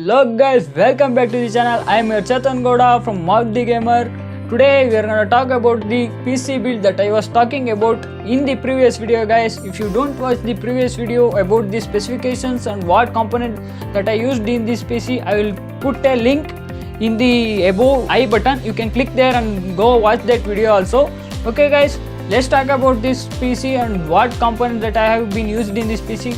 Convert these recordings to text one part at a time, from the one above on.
Hello guys, welcome back to the channel. I am your Chetan Gowda from Mark the Gamer. Today we are gonna talk about the PC build that I was talking about in the previous video, guys. If you don't watch the previous video about the specifications and what component that I used in this PC, I will put a link in the above I button. You can click there and go watch that video also. Okay guys, let's talk about this PC and what component that I have been used in this PC.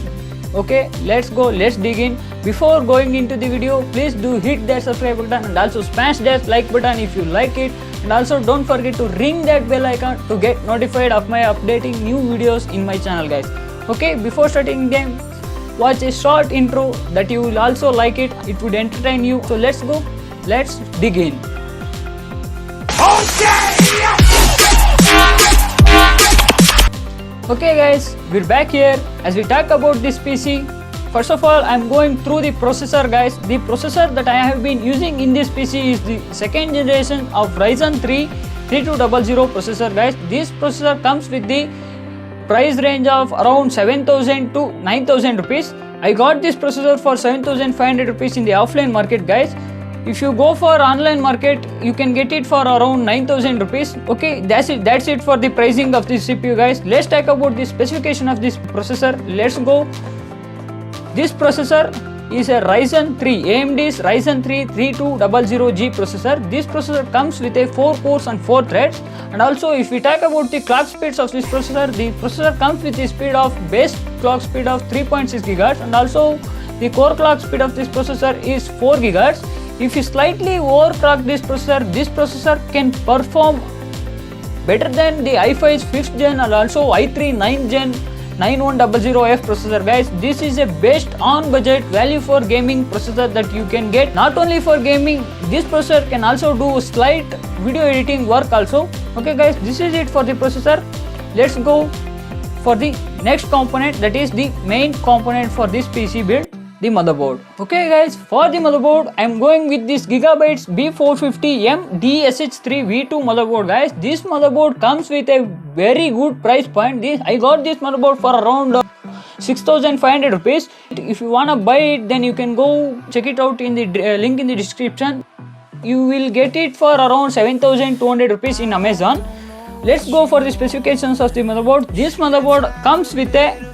Okay, let's go, let's dig in. Before going into the video, please do hit that subscribe button and also smash that like button if you like it, and also don't forget to ring that bell icon to get notified of my updating new videos in my channel, guys. Okay, before starting the game, watch a short intro that you will also like it. It would entertain you. So let's go, let's dig in. Okay guys, we're back here as we talk about this PC. First of all, I'm going through the processor, guys. The processor that I have been using in this PC is the second generation of Ryzen 3 3200 processor, guys. This processor comes with the price range of around 7,000 to 9,000 rupees. I got this processor for 7,500 rupees in the offline market, guys. If you go for online market, you can get it for around 9,000 rupees. Okay, that's it for the pricing of this CPU, guys. Let's talk about the specification of this processor. Let's go. This processor is a Ryzen 3, AMD's Ryzen 3 3200G processor. This processor comes with a 4 cores and 4 threads. And also, if we talk about the clock speeds of this processor, the processor comes with the speed of base clock speed of 3.6 GHz, and also the core clock speed of this processor is 4 GHz. If you slightly overclock this processor can perform better than the i5's 5th gen and also i3 9th gen 9100F processor, guys. This is a best on budget value for gaming processor that you can get. Not only for gaming, this processor can also do slight video editing work also. Okay guys, this is it for the processor. Let's go for the next component, that is the main component for this PC build, the motherboard. Okay guys, for the motherboard, I am going with this Gigabyte B450M DSH3 V2 motherboard, guys. This motherboard comes with a very good price point. I got this motherboard for around 6,500 rupees. If you wanna buy it, then you can go check it out in the link in the description. You will get it for around 7,200 rupees in Amazon. Let's go for the specifications of the motherboard. This motherboard comes with a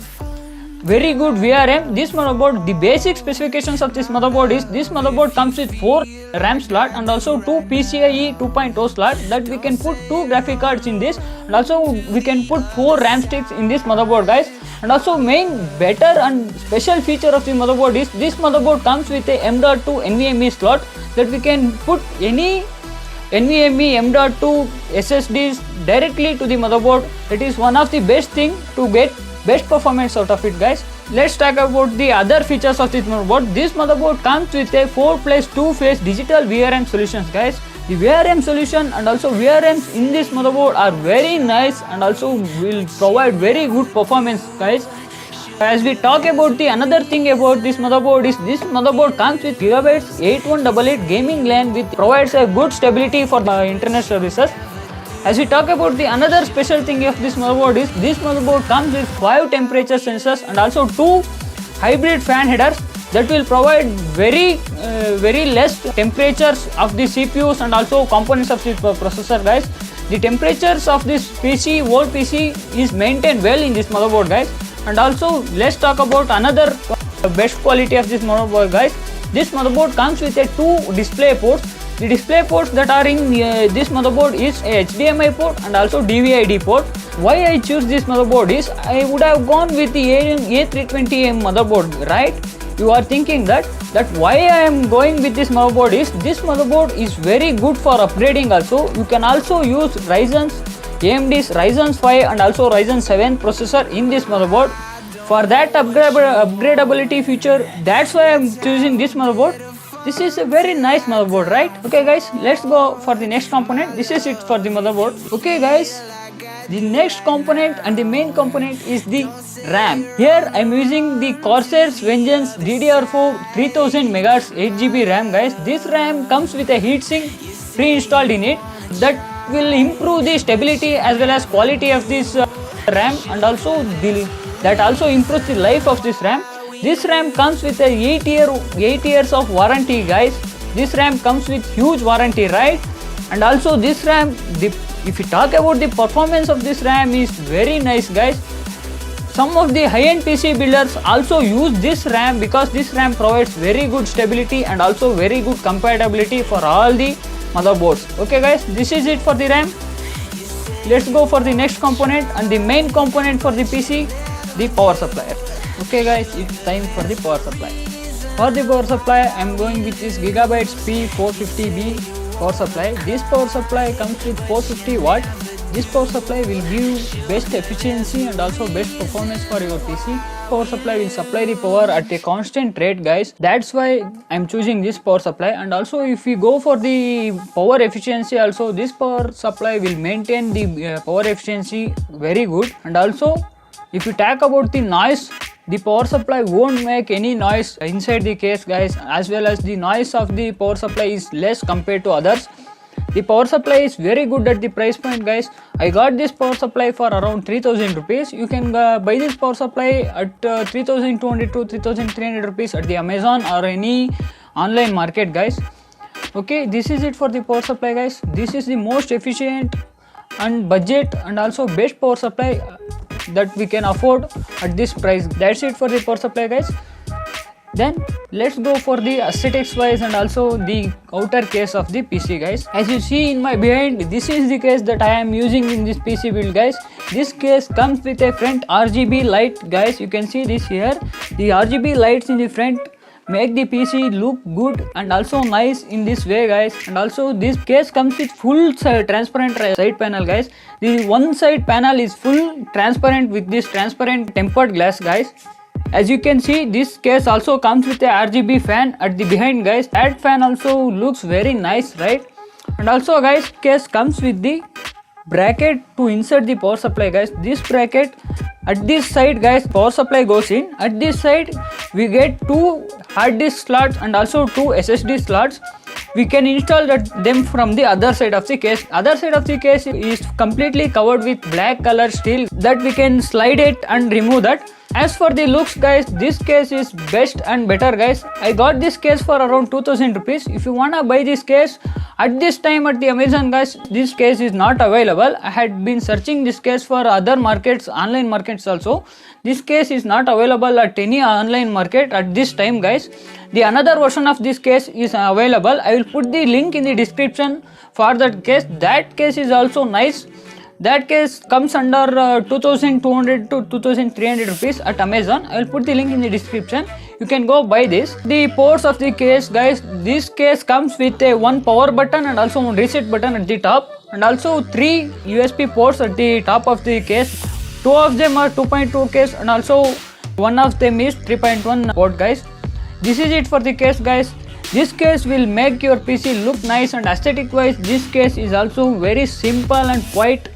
very good VRM. This motherboard, the basic specifications of this motherboard is, this motherboard comes with 4 RAM slot and also 2 PCIe 2.0 slot that we can put 2 graphic cards in this, and also we can put 4 RAM sticks in this motherboard, guys. And also main better and special feature of the motherboard is, this motherboard comes with a M.2 NVMe slot that we can put any NVMe M.2 SSDs directly to the motherboard. It is one of the best thing to get best performance out of it, guys. Let's talk about the other features of this motherboard. This motherboard comes with a 4+2 phase digital VRM solutions, guys. The VRM solution and also VRMs in this motherboard are very nice and also will provide very good performance, guys. As we talk about the another thing about this motherboard is, this motherboard comes with Gigabyte 8188 gaming LAN which provides a good stability for the internet services. As we talk about the another special thing of this motherboard is, this motherboard comes with 5 temperature sensors and also 2 hybrid fan headers that will provide very less temperatures of the CPUs and also components of the processor, guys. The temperatures of this PC, whole PC is maintained well in this motherboard, guys. And also let's talk about another best quality of this motherboard, guys. This motherboard comes with a 2 display ports. The display ports that are in this motherboard is a HDMI port and also DVI-D port. Why I choose this motherboard is, I would have gone with the A320M motherboard, right? You are thinking that why I am going with this motherboard is, this motherboard is very good for upgrading also. You can also use AMD's Ryzen 5 and also Ryzen 7 processor in this motherboard. For that upgradability feature, that's why I am choosing this motherboard. This is a very nice motherboard, right? Okay guys, let's go for the next component. This is it for the motherboard. Okay guys, the next component and the main component is the RAM. Here I am using the Corsair's Vengeance DDR4 3000 MHz 8GB RAM, guys. This RAM comes with a heatsink pre-installed in it that will improve the stability as well as quality of this RAM, and also that also improves the life of this RAM. This RAM comes with a 8 years of warranty, guys. This RAM comes with huge warranty, right? And also this RAM, if you talk about the performance of this RAM, is very nice, guys. Some of the high-end PC builders also use this RAM because this RAM provides very good stability and also very good compatibility for all the motherboards. Okay guys, this is it for the RAM. Let's go for the next component and the main component for the PC, the power supply. Okay guys, it's time for the power supply. For the power supply, I am going with this Gigabyte P450B power supply. This power supply comes with 450 watt. This power supply will give best efficiency and also best performance for your PC. Power supply will supply the power at a constant rate, guys. That's why I'm choosing this power supply. And also if we go for the power efficiency, also this power supply will maintain the power efficiency very good. And also if you talk about the noise, the power supply won't make any noise inside the case, guys, as well as the noise of the power supply is less compared to others. The power supply is very good at the price point, guys. I got this power supply for around 3000 rupees. You can buy this power supply at 3200 to 3300 rupees at the Amazon or any online market, guys. Okay, this is it for the power supply, guys. This is the most efficient and budget and also best power supply that we can afford at this price. That's it for the power supply, guys. Then let's go for the aesthetics wise and also the outer case of the PC, guys. As you see in my behind, this is the case that I am using in this PC build, guys. This case comes with a front RGB light, guys. You can see this here. The RGB lights in the front make the PC look good and also nice in this way, guys. And also this case comes with full transparent side panel, guys. The one side panel is full transparent with this transparent tempered glass, guys. As you can see, this case also comes with a RGB fan at the behind, guys. That fan also looks very nice, right? And also, guys, case comes with the bracket to insert the power supply, guys. This bracket at this side, guys, power supply goes in. At this side we get 2 hard disk slots and also 2 SSD slots. We can install them from the other side of the case. Other side of the case is completely covered with black color steel that we can slide it and remove that. As for the looks, guys, this case is best and better, guys. I got this case for around 2000 rupees. If you wanna buy this case at this time at the Amazon, guys, this case is not available. I had been searching this case for other markets, online markets also. This case is not available at any online market at this time, guys. The another version of this case is available. I will put the link in the description for that case. That case is also nice. That case comes under 2200 to 2300 rupees at Amazon. I will put the link in the description. You can go buy this. The ports of the case, guys, this case comes with a one power button and also one reset button at the top and also 3 USB ports at the top of the case. 2 of them are 2.2 case and also one of them is 3.1 port, guys. This is it for the case, guys. This case will make your PC look nice and aesthetic wise. This case is also very simple and quite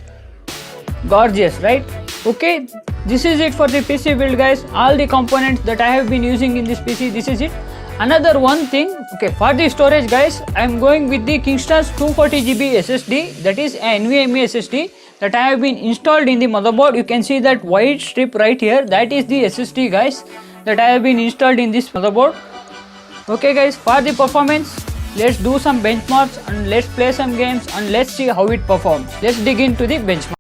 gorgeous, right? Okay, this is it for the PC build, guys. All the components that I have been using in this PC, this is it. Another one thing, okay, for the storage, guys, I am going with the Kingston's 240GB SSD, that is an NVMe SSD that I have been installed in the motherboard. You can see that white strip right here, that is the SSD, guys, that I have been installed in this motherboard. Okay guys, for the performance, let's do some benchmarks and let's play some games and let's see how it performs. Let's dig into the benchmark.